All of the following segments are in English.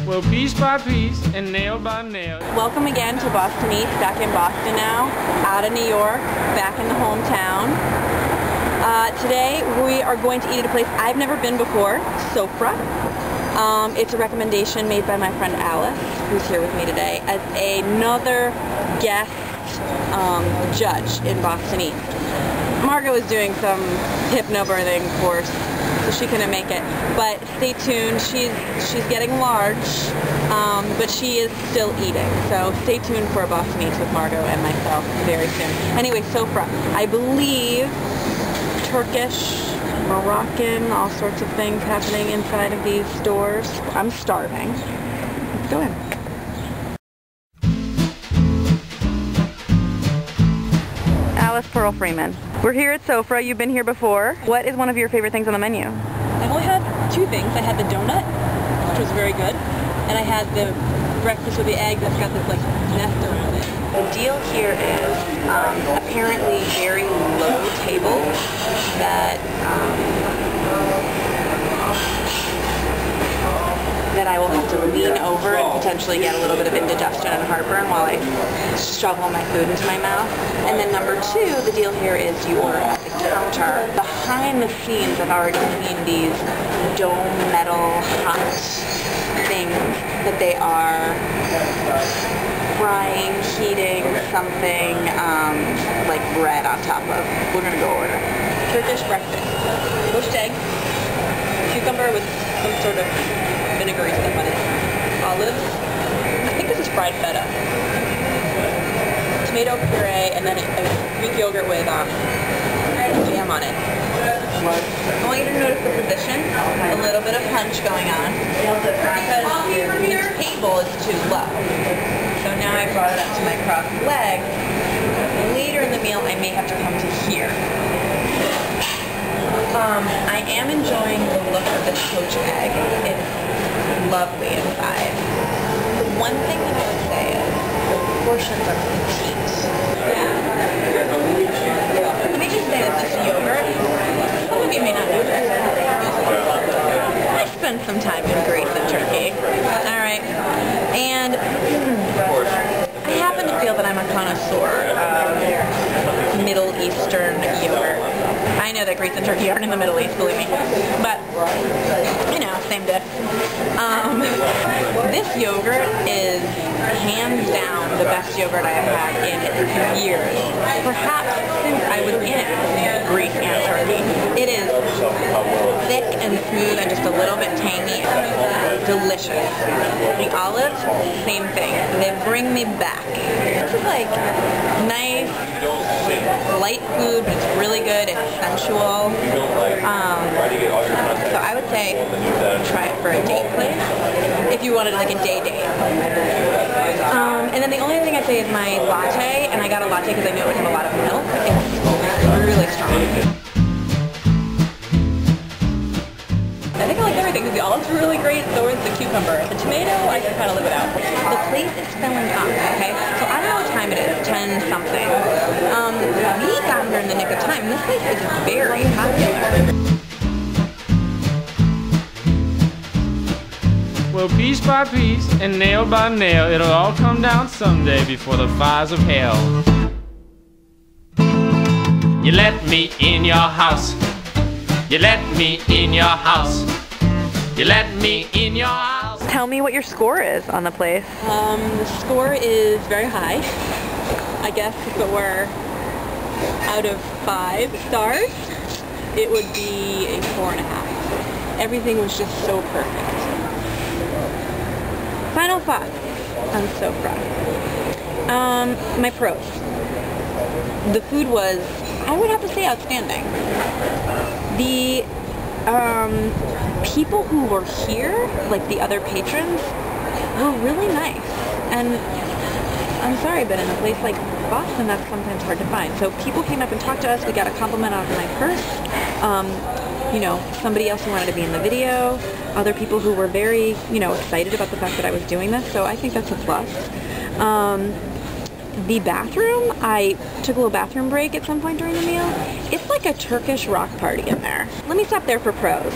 Well, piece by piece and nail by nail. Welcome again to Boston Eats, back in Boston now, out of New York, back in the hometown. Today we are going to eat at a place I've never been before, Sofra. It's a recommendation made by my friend Alice, who's here with me today, as another guest judge in Boston Eats. Margo is doing some hypnobirthing course, so she couldn't make it. But stay tuned, she's getting large, but she is still eating. So stay tuned for Boston Eats with Margo and myself very soon. Anyway, Sofra, I believe Turkish, Moroccan, all sorts of things happening inside of these stores. I'm starving. Let's go in. Alice Pearl Freeman. We're here at Sofra. You've been here before. What is one of your favorite things on the menu? I only had two things. I had the donut, which was very good, and I had the breakfast with the egg that's got this like nest around it. The deal here is apparently very low tables that I will have to lean over and potentially get a little bit of indigestion and heartburn while I shovel my food into my mouth. And then number two, the deal here is you order at the counter. Behind the scenes, I've already seen these dome metal hot things that they are frying, heating something like bread on top of. We're gonna go order. Turkish breakfast. Poached egg, cucumber with some sort of vinegary stuff on it. Olives. I think this is fried feta. Tomato puree, and then a Greek yogurt with jam on it. I want you to notice the position. A little bit of punch going on. Because the table is too low. So now I brought it up to my crossed leg. Later in the meal, I may have to come to here. I am enjoying the look of this poached egg. It's lovely inside. The one thing that I would say is the portions are petite. Let me just say that this yogurt, some of you may not know this. I spent some time in Greece and Turkey. Alright. And I happen to feel that I'm a connoisseur of Middle Eastern yogurt. I know that Greece and Turkey aren't in the Middle East, believe me. But, you know, same diff. This yogurt is hands down the best yogurt I have had in years. Perhaps since I was in Greece and Turkey. It is thick and smooth and just a little bit tangy. Delicious. The olives, same thing. They bring me back. This is like nice, light food, but it's really good. It's sensual. So I would say try it for a date place if you wanted like a day date. And then the only thing I'd say is my latte, and I got a latte because I knew it would have a lot of milk. It's really strong. I think I like everything because the olives were really great, so is the cucumber. The tomato, I can kind of live without. The place is filling up, okay? So I don't know what time it is, 10 something. We got here in the nick of time, and this place is very popular. Well, piece by piece and nail by nail, it'll all come down someday before the fires of hell. You let me in your house. You let me in your house. You let me in your house. Tell me what your score is on the place. The score is very high. I guess if it were out of 5 stars, it would be a 4.5. Everything was just so perfect. Final thoughts on Sofra. My pros. The food was, I would have to say, outstanding. The people who were here, like the other patrons, were really nice. And I'm sorry, but in a place like Boston, that's sometimes hard to find. So people came up and talked to us. We got a compliment off my purse. You know, somebody else who wanted to be in the video. Other people who were very, you know, excited about the fact that I was doing this. So I think that's a plus. The bathroom, I took a little bathroom break at some point during the meal. It's like a Turkish rock party in there. Let me stop there for pros.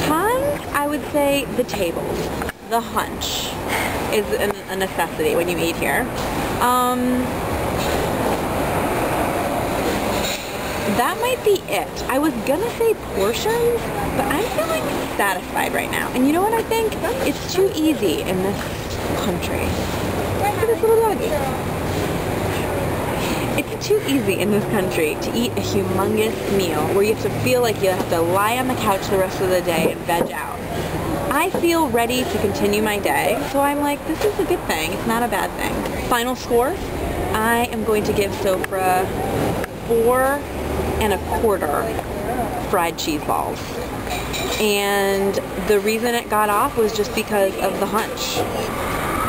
Cons, I would would say the tables. The hunch is a necessity when you eat here. That might be it. I was gonna say portions, but I'm feeling satisfied right now. And you know what I think? It's too easy in this country. Look at this little doggy. It's too easy in this country to eat a humongous meal where you have to feel like you have to lie on the couch the rest of the day and veg out. I feel ready to continue my day, so I'm like, this is a good thing. It's not a bad thing. Final score, I am going to give Sofra 4 1/4 fried cheese balls. And the reason it got off was just because of the hunch.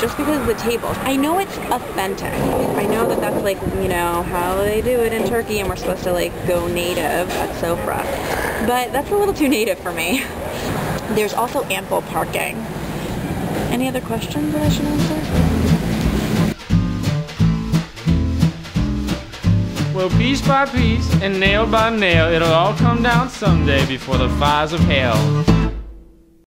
Just because of the tables. I know it's authentic. I know that that's like, you know, how they do it in Turkey and we're supposed to like go native at Sofra. But that's a little too native for me. There's also ample parking. Any other questions that I should answer? Well, piece by piece and nail by nail, it'll all come down someday before the fires of hell.